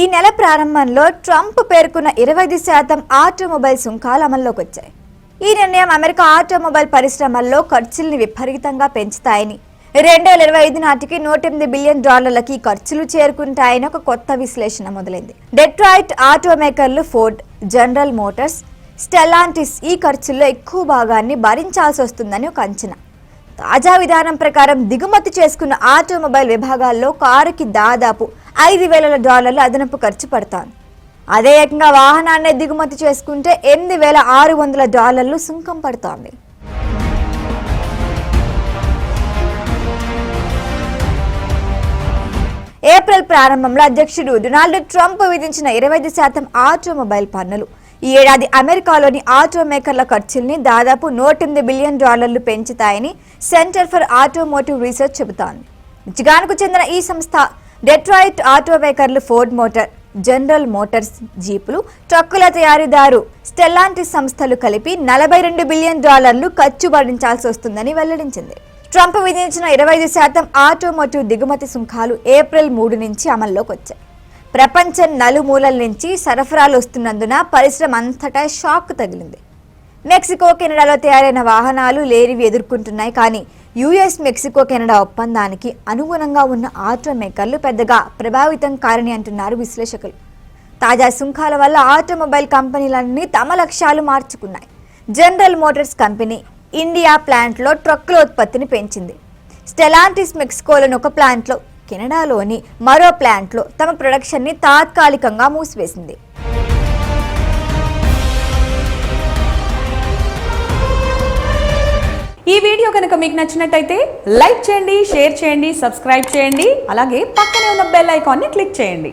ఈ నెల ప్రారంభంలో ట్రంప్ పేర్కొన్న 25% ఆటోమొబైల్ సుంకాలు అమల్లోకి వచ్చాయి. ఈ నిర్ణయం అమెరికా ఆటోమొబైల్ పరిశ్రమల్లో ఖర్చుల్ని విపరీతంగా పెంచుతాయని, 2025 నాటికి $108 బిలియన్ ఖర్చులు చేరుకుంటాయని ఒక కొత్త విశ్లేషణ మొదలైంది. డెట్రాయిట్ ఆటోమేకర్లు ఫోర్డ్, జనరల్ మోటార్స్, స్టెల్లాంటిస్ ఈ ఖర్చుల్లో ఎక్కువ భాగాన్ని భరించాల్సి వస్తుందని ఒక అంచనా. తాజా విధానం ప్రకారం దిగుమతి చేసుకున్న ఆటోమొబైల్ విభాగాల్లో కారుకి దాదాపు $5,000 అదనపు ఖర్చు పడతాను. అదే ఏకంగా వాహనాన్ని దిగుమతి చేసుకుంటే $8,600 సుంకం పడుతోంది. ఏప్రిల్ ప్రారంభంలో అధ్యక్షుడు డొనాల్డ్ ట్రంప్ విధించిన 25% ఆటోమొబైల్ పన్నులు ఈ ఏడాది అమెరికాలోని ఆటోమేకర్ల ఖర్చుల్ని దాదాపు $108 బిలియన్ పెంచుతాయని సెంటర్ ఫర్ ఆటోమోటివ్ రీసెర్చ్ చెబుతోంది. మిచిగాన్కు చెందిన ఈ సంస్థ డెట్రాయిట్ ఆటోమేకర్లు ఫోర్డ్ మోటార్, జనరల్ మోటార్స్, జీపులు, ట్రక్కుల తయారీదారు స్టెల్లాంటిస్ సంస్థలు కలిపి $42 బిలియన్ ఖర్చు భరించాల్సి వస్తుందని వెల్లడించింది. ట్రంప్ విధించిన 25% ఆటోమోటివ్ దిగుమతి సుంకాలు ఏప్రిల్ 3 నుంచి అమల్లోకి వచ్చాయి. ప్రపంచం నలుమూలల నుంచి సరఫరాలు వస్తున్నందున పరిశ్రమ అంతటా షాక్ తగిలింది. మెక్సికో, కెనడాలో తయారైన వాహనాలు లేనివి ఎదుర్కొంటున్నాయి. కానీ యుఎస్ మెక్సికో కెనడా ఒప్పందానికి అనుగుణంగా ఉన్న ఆటోమేకర్లు పెద్దగా ప్రభావితం కారని అంటున్నారు విశ్లేషకులు. తాజా సుంకాల వల్ల ఆటోమొబైల్ కంపెనీలన్నీ తమ లక్ష్యాలు మార్చుకున్నాయి. జనరల్ మోటార్స్ కంపెనీ ఇండియా ప్లాంట్లో ట్రక్కుల ఉత్పత్తిని పెంచింది. స్టెలాంటిస్ మెక్సికోలోని ఒక ప్లాంట్లో, కెనడాలోని మరో ప్లాంట్లో తమ ప్రొడక్షన్ని తాత్కాలికంగా మూసివేసింది. ఈ వీడియో కనుక మీకు నచ్చినట్టయితే లైక్ చేయండి, షేర్ చేయండి, సబ్స్క్రైబ్ చేయండి. అలాగే పక్కనే ఉన్న బెల్ ఐకాన్ని క్లిక్ చేయండి.